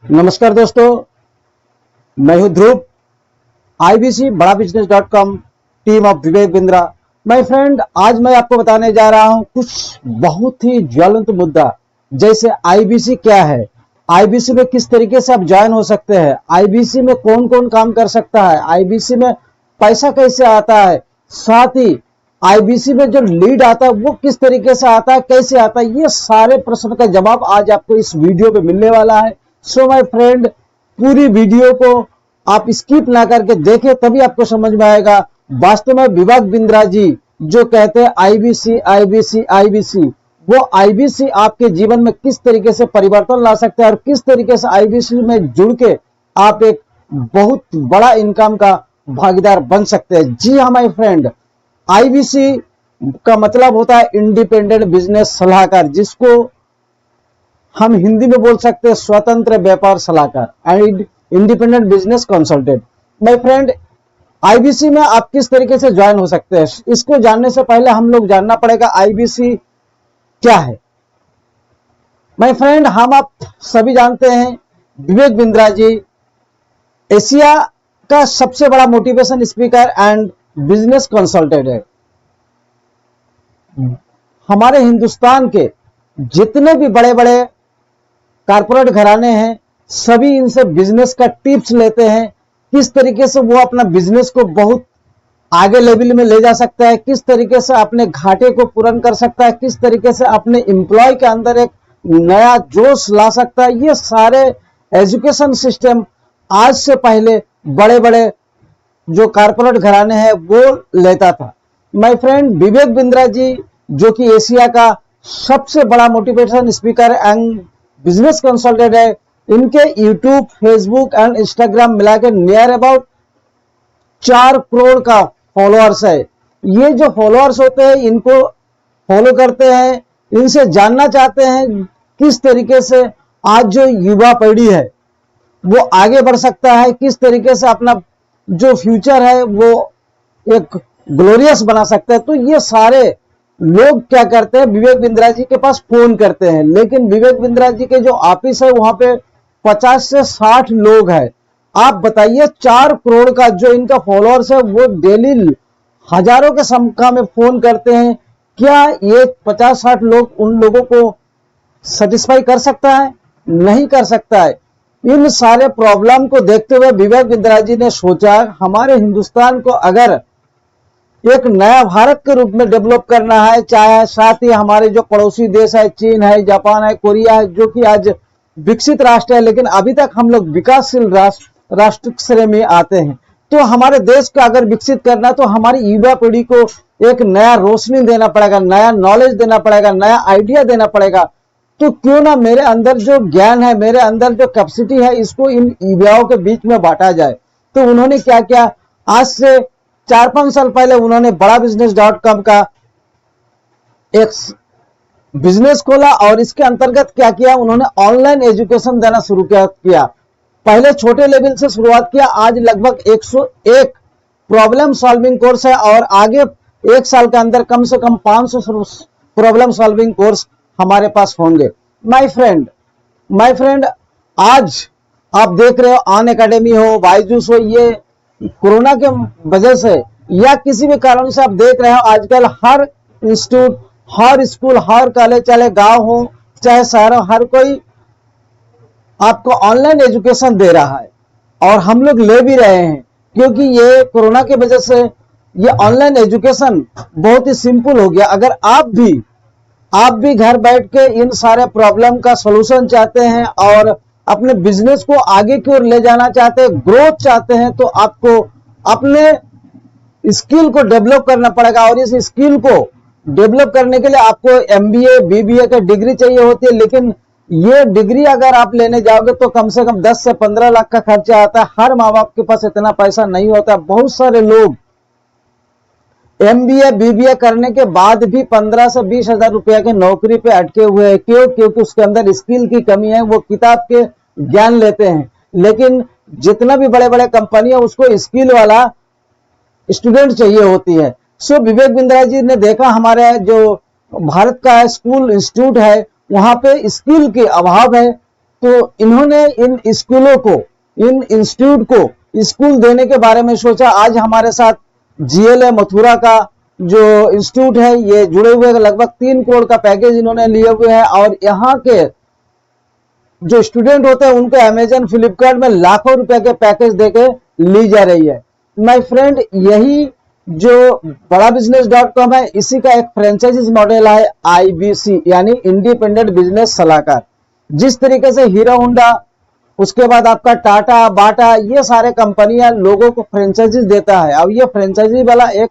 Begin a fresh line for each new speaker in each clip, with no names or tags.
नमस्कार दोस्तों, मैं हूं Dhruv. IBC Bada business team of Vivek Bindra. My friend, आज मैं आपको बताने जा रहा हूं कुछ बहुत ही ज्वलंत मुद्दा, जैसे आईबीसी क्या है, आईबीसी में किस तरीके से आप ज्वाइन हो सकते हैं, आईबीसी में कौन कौन काम कर सकता है, आईबीसी में पैसा कैसे आता है, साथ ही आईबीसी में जो लीड आता है वो किस तरीके से आता है, कैसे आता है, ये सारे प्रश्न का जवाब आज आपको इस वीडियो पे मिलने वाला है। सो माय फ्रेंड, पूरी वीडियो को आप स्किप ना करके देखें, तभी आपको समझ में आएगा। वास्तव में विवेक बिंद्रा जी जो कहते हैं आईबीसी आईबीसी आईबीसी, वो आईबीसी आपके जीवन में किस तरीके से परिवर्तन ला सकते हैं और किस तरीके से आईबीसी में जुड़ के आप एक बहुत बड़ा इनकम का भागीदार बन सकते हैं। जी हाँ माय फ्रेंड, आईबीसी का मतलब होता है इंडिपेंडेंट बिजनेस सलाहकार, जिसको हम हिंदी में बोल सकते हैं स्वतंत्र व्यापार सलाहकार and independent business consultant. My friend, IBC में आप किस तरीके से ज्वाइन हो सकते हैं, इसको जानने से पहले हम लोग जानना पड़ेगा आईबीसी क्या है। माय फ्रेंड, हम आप सभी जानते हैं विवेक बिंद्रा जी एशिया का सबसे बड़ा motivation speaker and business consultant है। हमारे हिंदुस्तान के जितने भी बड़े बड़े कारपोरेट घराने हैं, सभी इनसे बिजनेस का टिप्स लेते हैं, किस तरीके से वो अपना बिजनेस को बहुत आगे लेवल में ले जा सकता है, किस तरीके से अपने घाटे को पूर्ण कर सकता है, किस तरीके से अपने एम्प्लॉय के अंदर एक नया जोश ला सकता है। ये सारे एजुकेशन सिस्टम आज से पहले बड़े बड़े जो कारपोरेट घराने हैं वो लेता था। माय फ्रेंड, विवेक बिंद्रा जी जो कि एशिया का सबसे बड़ा motivation speaker and business consultant है, इनके यूट्यूब, फेसबुक एंड इंस्टाग्राम मिला के नियर अबाउट 4 करोड़ का फॉलोअर्स है। ये जो फॉलोअर्स होते हैं इनको फॉलो करते हैं, इनसे जानना चाहते हैं किस तरीके से आज जो युवा पीढ़ी है वो आगे बढ़ सकता है, किस तरीके से अपना जो फ्यूचर है वो एक ग्लोरियस बना सकता है। तो ये सारे लोग क्या करते हैं, विवेक बिंद्रा जी के पास फोन करते हैं, लेकिन विवेक बिंद्रा जी के जो ऑफिस है वहां पे 50 से 60 लोग हैं। आप बताइए, 4 करोड़ का जो इनका फॉलोअर्स है वो डेली हजारों के संख्या में फोन करते हैं। क्या ये 50-60 लोग उन लोगों को सेटिस्फाई कर सकता है? नहीं कर सकता है। इन सारे प्रॉब्लम को देखते हुए विवेक बिंद्रा जी ने सोचा, हमारे हिंदुस्तान को अगर एक नया भारत के रूप में डेवलप करना है, चाहे साथ ही हमारे जो पड़ोसी देश है, चीन है, जापान है, कोरिया है, जो कि आज विकसित राष्ट्र है, लेकिन अभी तक हम लोग विकासशील राष्ट्र श्रेणी में आते हैं। तो हमारे देश का अगर विकसित करना तो हमारी युवा पीढ़ी को एक नया रोशनी देना पड़ेगा, नया नॉलेज देना पड़ेगा, नया आइडिया देना पड़ेगा। तो क्यों ना मेरे अंदर जो ज्ञान है, मेरे अंदर जो कैपेसिटी है, इसको इन युवाओं के बीच में बांटा जाए। तो उन्होंने क्या किया, आज से 4-5 साल पहले उन्होंने बड़ा बिजनेस.com का एक बिजनेस खोला और इसके अंतर्गत क्या किया, उन्होंने ऑनलाइन एजुकेशन देना शुरू किया। पहले छोटे लेवल से शुरुआत किया, आज लगभग 101 प्रॉब्लम सॉल्विंग कोर्स है और आगे 1 साल के अंदर कम से कम 500 प्रॉब्लम सॉल्विंग कोर्स हमारे पास होंगे। माय फ्रेंड, आज आप देख रहे हो अन अकेडमी हो, बायजूस हो, ये कोरोना के वजह से या किसी भी कारण से आप देख रहे हो आजकल हर इंस्टीट्यूट, हर स्कूल, हर कॉलेज, चाहे गांव हो चाहे शहर हो, हर कोई आपको ऑनलाइन एजुकेशन दे रहा है और हम लोग ले भी रहे हैं, क्योंकि ये कोरोना की वजह से ये ऑनलाइन एजुकेशन बहुत ही सिंपल हो गया। अगर आप भी घर बैठ के इन सारे प्रॉब्लम का सॉल्यूशन चाहते हैं और अपने बिजनेस को आगे की ओर ले जाना चाहते हैं, ग्रोथ चाहते हैं, तो आपको अपने स्किल को डेवलप करना पड़ेगा और इस स्किल को डेवलप करने के लिए आपको एमबीए, बीबीए की डिग्री चाहिए होती है। लेकिन ये डिग्री अगर आप लेने जाओगे तो कम से कम 10 से 15 लाख का खर्चा आता है। हर माँ बाप के पास इतना पैसा नहीं होता। बहुत सारे लोग एमबीए, बीबीए करने के बाद भी 15 से 20 हजार रुपया की नौकरी पे अटके हुए हैं। क्यों? क्योंकि उसके अंदर स्किल की कमी है। वो किताब के ज्ञान लेते हैं, लेकिन जितना भी बड़े बड़े कंपनी है उसको स्किल वाला स्टूडेंट चाहिए होती है। सो विवेक बिंद्रा जी ने देखा हमारे जो भारत का स्कूल इंस्टीट्यूट है वहां पे स्किल के अभाव है, तो इन्होंने इन स्कूलों को, इन इंस्टीट्यूट को स्कूल देने के बारे में सोचा। आज हमारे साथ जीएलए मथुरा का जो इंस्टीट्यूट है ये जुड़े हुए, लगभग 3 करोड़ का पैकेज इन्होंने लिए हुए हैं, और यहाँ के जो स्टूडेंट होते हैं उनको अमेजन फ्लिपकार्ट में लाखों रुपए के पैकेज देके ली जा रही है। माय फ्रेंड, यही जो बड़ा बिजनेस .com है, इसी का एक फ्रेंचाइजीज मॉडल है आईबीसी, यानी इंडिपेंडेंट बिजनेस सलाहकार। जिस तरीके से हीरो होंडा, उसके बाद आपका टाटा, बाटा, ये सारे कंपनियां लोगों को फ्रेंचाइजीज देता है, अब ये फ्रेंचाइजी वाला एक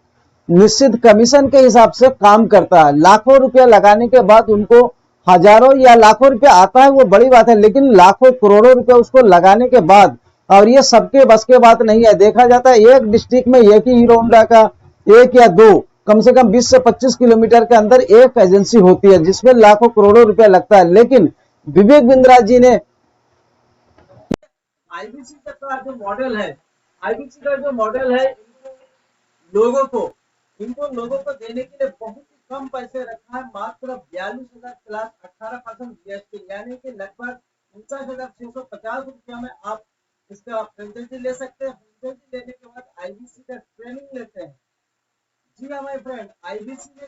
निश्चित कमीशन के हिसाब से काम करता है। लाखों रुपया लगाने के बाद उनको हजारों या लाखों रुपया आता है वो बड़ी बात है, लेकिन लाखों करोड़ों रुपया उसको लगाने के बाद, और ये सबके बस के बात नहीं है। देखा जाता है एक डिस्ट्रिक्ट में एक ही हीरो होंडा का एक या दो, कम से कम 20 से 25 किलोमीटर के अंदर एक एजेंसी होती है जिसमें लाखों करोड़ों रुपया लगता है। लेकिन विवेक बिंद्रा जी ने आईबीसी का जो मॉडल है, आईबीसी का जो मॉडल है, इनको लोगों को देने के लिए बहुत ही कम पैसे रखा है, मात्र 42,000 प्लस 18% जीएसटी, यानी कि लगभग 49,650 रुपया में आप इसका फ्रेंचाइजी ले सकते हैं। फ्रेंचाइजी लेने के बाद आईबीसी का ट्रेनिंग लेते हैं। जी हाँ माय फ्रेंड, आईबीसी में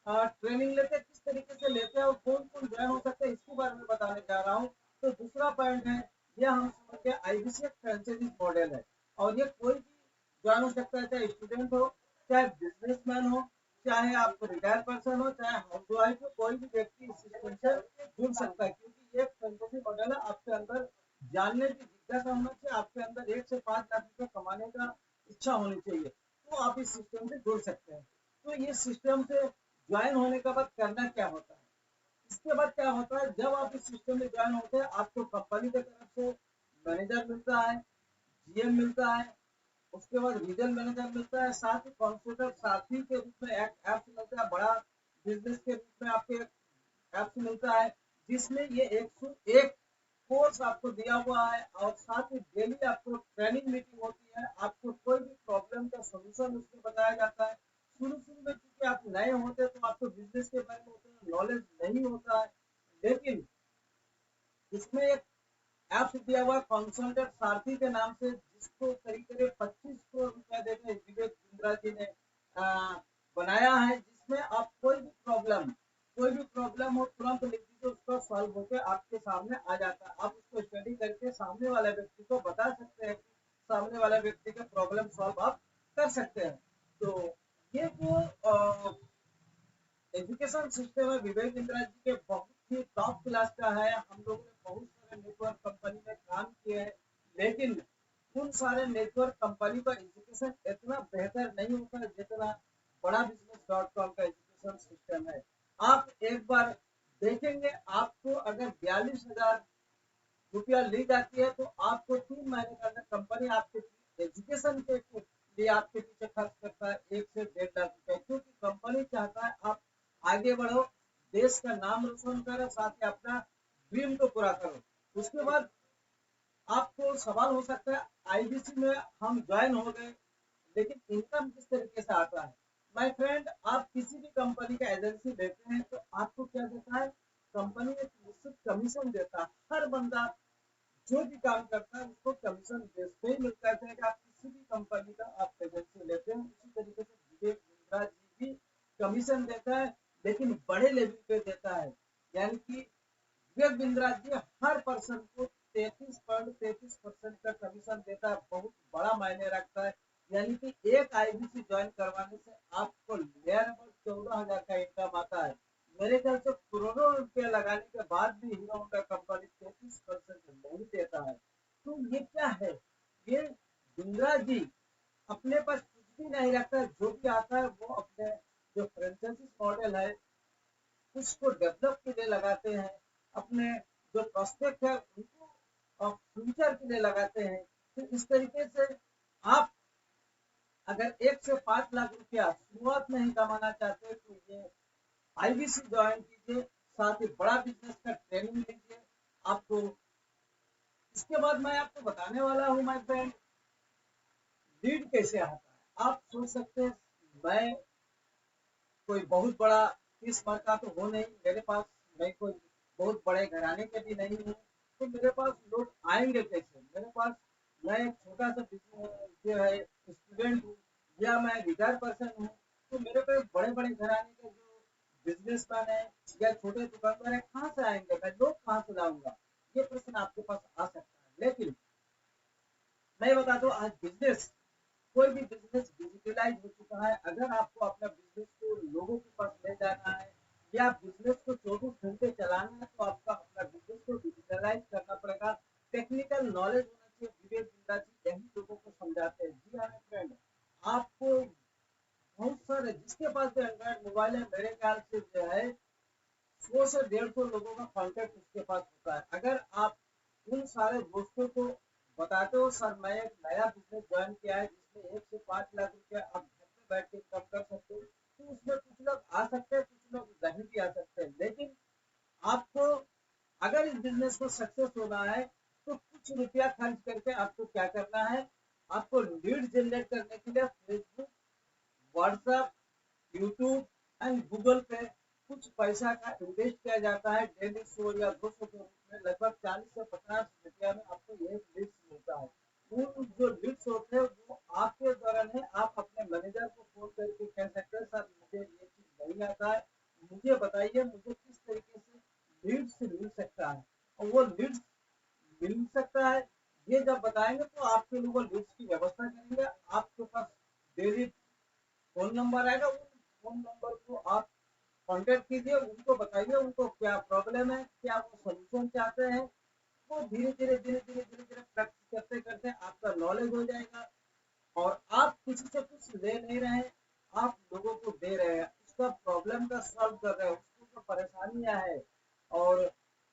ट्रेनिंग लेते हैं। किस तरीके से लेते हैं और कौन कौन ज्वाइन हो सकते हैं, इसके बारे में बताने जा रहा हूँ। तो दूसरा पॉइंट है, यह हम समझ गए आईबीसी एक फ्रेंचाइजी मॉडल है, और ये कोई भी ज्वाइन हो सकता है, चाहे स्टूडेंट हो, चाहे बिजनेसमैन हो, चाहे आप रिटायर पर्सन हो, चाहे हाउस वाइफ हो, कोई भी व्यक्ति इस सिस्टम से जुड़ सकता है, क्योंकि ये फ्रेंचाइजी मॉडल है। आपके अंदर जानने की जिज्ञासा होना चाहिए, आपके अंदर 1 से 5 लाख रुपए कमाने का इच्छा होनी चाहिए, तो आप इस सिस्टम से जुड़ सकते हैं। तो ये सिस्टम से ज्वाइन होने के बाद करना क्या होता है, इसके बाद क्या होता है, जब आप इस सिस्टम में ज्वाइन होते हैं, आपको कंपनी की तरफ से मैनेजर मिलता है, जीएम मिलता है, उसके बाद रीजनल मैनेजर मिलता है, साथ ही कॉन्सेप्टर साथी के रूप में एक ऐप्स मिलता है, बड़ा बिजनेस के रूप में आपके ऐप्स मिलता है, जिसमें ये 101 कोर्स आपको दिया हुआ है, और साथ ही डेली आपको ट्रेनिंग मीटिंग होती है। आपको कोई भी प्रॉब्लम का सोल्यूशन उसमें बताया जाता है। शुरू में क्योंकि आप नए होते हैं तो आपको बिजनेस के बारे में उतना नॉलेज नहीं होता है, लेकिन इसमें एक ऐप्स दिया हुआ कंसल्टेंट सारथी के नाम से, जिसको करीब करीब 25 करोड़ रुपया देकर विवेक बिंद्रा जी ने बनाया है, जिसमें आप कोई भी प्रॉब्लम हो तुरंत लिख दीजिए, उसका सॉल्व होकर आपके सामने आ जाता है। आप उसको स्टडी करके सामने वाले व्यक्ति को बता सकते हैं, सामने वाला व्यक्ति का प्रॉब्लम सॉल्व आप कर सकते हैं। तो ये जो एजुकेशन सिस्टम है विवेक बिंद्रा जी के, बहुत ही टॉप क्लास का है। हम लोगों ने बहुत सारे नेटवर्क कंपनी में काम किए हैं, लेकिन उन सारे नेटवर्क कंपनी का एजुकेशन इतना बेहतर नहीं होता है जितना बड़ा बिजनेस .com का एजुकेशन सिस्टम है। आप एक बार देखेंगे, आपको अगर 42,000 रुपया ली जाती है, तो आपको 3 महीने के अंदर कंपनी आपके एजुकेशन के लिए आपके पीछे खर्च करता है 1 से 1.5 लाख रुपए, क्योंकि कंपनी चाहता है आप आगे बढ़ो, देश का नाम रोशन करो, साथ ही अपना ड्रीम को पूरा करो। उसके बाद आपको सवाल हो सकता है, आईबीसी में हम ज्वाइन हो गए, लेकिन इनकम किस तरीके से आता है। माय फ्रेंड, आप किसी भी कंपनी का एजेंसी लेते हैं तो आपको क्या देता है, कंपनी एक निश्चित कमीशन देता है। हर बंदा जो भी काम करता है उसको कमीशन बेस पे ही मिलता है, चाहे आप किसी भी कंपनी का आप एजेंसी लेते हैं। उसी तरीके से विवेक बिंद्रा जी भी कमीशन देता है, लेकिन बड़े लेवल पे देता है, यानी कि विवेक बिंद्रा जी हर पर्सन को 33.33% का कमीशन देता है, बहुत बड़ा मायने रखता है। यानी कि एक आईबीसी ज्वाइन करवाने से आपको नियर अबाउट 14,000 का इनकम आता है। मेरे ख्याल से करोड़ों रुपया लगाने के बाद भी हीरो होंडा कंपनी 33% नहीं देता है। तो ये क्या है, ये बिंद्रा जी अपने पास कुछ भी नहीं रखता है, जो भी आता है वो अपने जो फ्रेंचाइजी मॉडल है उसको डेवलप के लिए लगाते हैं, अपने जो प्रोस्पेक्ट है उनको फ्यूचर के लिए लगाते हैं। तो इस तरीके से आप अगर 1 से 5 लाख रुपया शुरुआत में ही कमाना चाहते हैं तो ये आईबीसी ज्वाइन कीजिए, साथ ही बड़ा बिजनेस का ट्रेनिंग लीजिए। आपको इसके बाद मैं आपको बताने वाला हूँ माय फ्रेंड, लीड कैसे आता है। आप सोच सकते हैं मैं कोई बहुत बड़ा इस बार का तो हो नहीं, मेरे पास मैं कोई बहुत बड़े घराने के भी नहीं हूँ,
तो मेरे पास लोग आएंगे कैसे? मेरे पास, मैं एक छोटा सा जो है स्टूडेंट हूँ या मैं रिटायर पर्सन हूँ, तो मेरे पे बड़े बड़े घराने के जो बिजनेसमैन है या छोटे दुकानदार है कहाँ से आएंगे? मैं लोग कहाँ से लाऊंगा? ये प्रश्न आपके पास आ सकता है। लेकिन मैं बता दूं, आज बिजनेस, कोई भी बिजनेस डिजिटलाइज हो चुका है। अगर आपको अपना बिजनेस को लोगों के पास ले जाना है या बिजनेस को 24 घंटे चलाना है, तो आपका अपना बिजनेस को डिजिटलाइज करना पड़ेगा। टेक्निकल नॉलेज होना चाहिए। विवेक बिंद्रा जी यही लोगों को समझाते हैं। जी हाँ फ्रेंड, आपको बहुत सारे, जिसके पास भी एंड्रॉइड मोबाइल है, मेरे ख्याल से जो है 100 से 150 लोगों का कांटेक्ट उसके पास होता है। अगर आप उन सारे दोस्तों को बताते हो सर मैं एक नया बिजनेस ज्वाइन किया है जिसमें 1 से 5 लाख रुपया आप घर में बैठ के कम कर सकते हो, तो उसमें कुछ लोग आ सकते हैं, कुछ लोग नहीं भी आ सकते हैं। लेकिन आपको, अगर इस बिजनेस को सक्सेस होना है, तो कुछ रुपया खर्च करके आपको क्या करना है? आपको लीड जनरेट करने के लिए Facebook, WhatsApp, YouTube and Google पे कुछ पैसा का इन्वेस्ट किया जाता है। डेली 100 या 200 के रूप में लगभग 40 से 50 रुपया में आपको ये लीड्स मिलता है। वो जो लीड्स होते हैं वो आपके द्वारा नहीं, आप अपने मैनेजर को फोन करके कह सकते हैं सर मुझे ये चीज नहीं आता है, मुझे बताइए मुझे किस तरीके से लीड्स मिल सकता है। और वो लीड्स मिल सकता है, ये जब बताएंगे तो आपके लिए वो लीड्स की व्यवस्था करेंगे। आपके पास डेली फोन नंबर आएगा, उन फोन नंबर को आप कांटेक्ट कीजिए, उनको बताइए उनको क्या प्रॉब्लम है, क्या वो सोल्यूशन चाहते हैं। वो धीरे धीरे प्रैक्टिस करते करते आपका नॉलेज हो जाएगा और आप किसी से कुछ ले नहीं रहे, आप लोगों को दे रहे हैं, उसका प्रॉब्लम का सॉल्व कर रहे हैं, उसको जो परेशानियां है और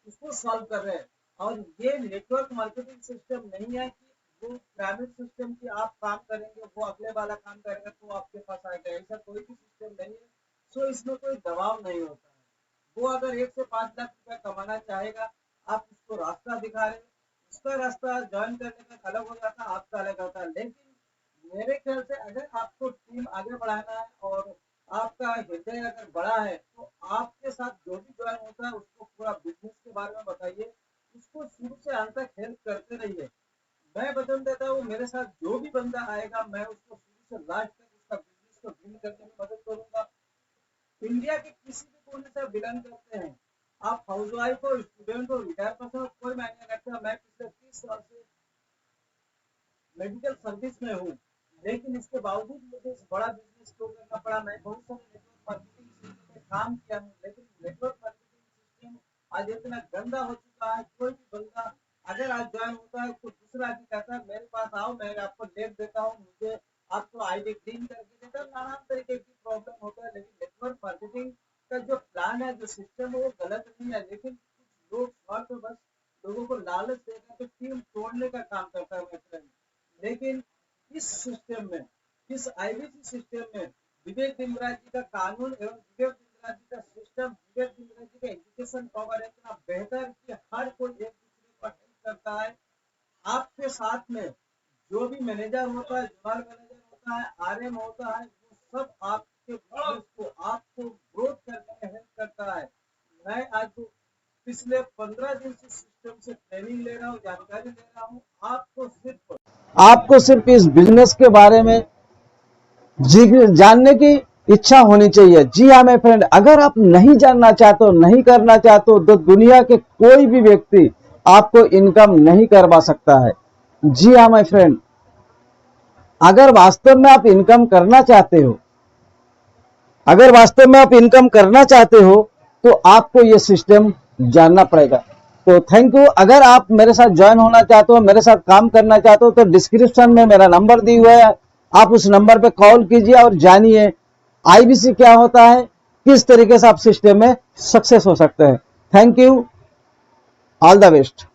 उसको सॉल्व कर रहे हैं। और ये नेटवर्क मार्केटिंग सिस्टम नहीं है कि वो पिरामिड सिस्टम की आप काम करेंगे वो अगले वाला काम करेगा तो आपके पास आएगा, ऐसा कोई भी सिस्टम नहीं है। सो इसमें कोई दबाव नहीं होता है। वो अगर 1 से 5 लाख रुपया कमाना चाहेगा, आप उसको रास्ता दिखा रहे हैं, उसका रास्ता ज्वाइन करने का अलग हो जाता है, आपका अलग होता है। लेकिन मेरे ख्याल से अगर आपको टीम आगे बढ़ाना है और आपका हृदय अगर बड़ा है, तो आपके साथ जो भी ज्वाइन होता है उसको पूरा बिजनेस के बारे में बताइए, उसको शुरू से अंत तक हेल्प करते रहिए। मैं वचन देता हूँ मेरे साथ जो भी बंदा आएगा मैं उसको शुरू से लास्ट तक उसका बिजनेस को बिल्ड करने में मदद करूंगा। इंडिया के किसी भी कोने से बिलोंग करते हैं, आप हाउस वाइफ हो, स्टूडेंट हो, रिटायर पर्सन हो, कोई मायने नहीं रखता। मैं पिछले 30 साल से मेडिकल सर्विस में हूँ, लेकिन इसके बावजूद मुझे इस बड़ा बिजनेस को करना पड़ा। मैं बहुत सारे नेटवर्क मार्केटिंग सिस्टम में काम किया हूँ, लेकिन नेटवर्क मार्केटिंग सिस्टम आज इतना गंदा हो चुका है, कोई भी बंदा अगर आज ज्वाइन होता है तो दूसरा आदमी कहता है मेरे पास आओ, मैं आपको डेट देता हूँ, मुझे आपको आईडी क्लीन करके देता है, नाना तरीके की प्रॉब्लम होता है। लेकिन नेटवर्क मार्केटिंग का जो प्लान है, जो सिस्टम है, वो गलत नहीं है, लेकिन कुछ लोग स्वार्थ बस लोगों को लालच देकर के टीम तोड़ने का काम करता है मेरे फ्रेंड। लेकिन इस सिस्टम में, इस आईबीसी सिस्टम में विवेक बिंद्रा जी का कानून एवं विवेक बिंद्रा जी का सिस्टम, विवेक बिंद्रा जी का एजुकेशन पावर इतना बेहतर कि हर कोई एक दूसरे को हेल्प करता है। आपके साथ में जो भी मैनेजर होता है, जनरल मैनेजर होता है, आरएम होता है, वो सब आपके बिजनेस को, आपको ग्रोथ करने में हेल्प करता है। मैं आज पिछले 15 दिन से सिस्टम से ट्रेनिंग ले रहा हूँ, जानकारी ले रहा हूँ।
आपको सिर्फ इस बिजनेस के बारे में जानने की इच्छा होनी चाहिए। जी हाँ मेरे फ्रेंड, अगर आप नहीं जानना चाहते हो, नहीं करना चाहते हो, तो दुनिया के कोई भी व्यक्ति आपको इनकम नहीं करवा सकता है। जी हाँ माय फ्रेंड, अगर वास्तव में आप इनकम करना चाहते हो, अगर वास्तव में आप इनकम करना चाहते हो, तो आपको यह सिस्टम जानना पड़ेगा। तो थैंक यू। अगर आप मेरे साथ ज्वाइन होना चाहते हो, मेरे साथ काम करना चाहते हो, तो डिस्क्रिप्शन में मेरा नंबर दी हुआ है, आप उस नंबर पे कॉल कीजिए और जानिए आईबीसी क्या होता है, किस तरीके से आप सिस्टम में सक्सेस हो सकते हैं। Thank you, all the best.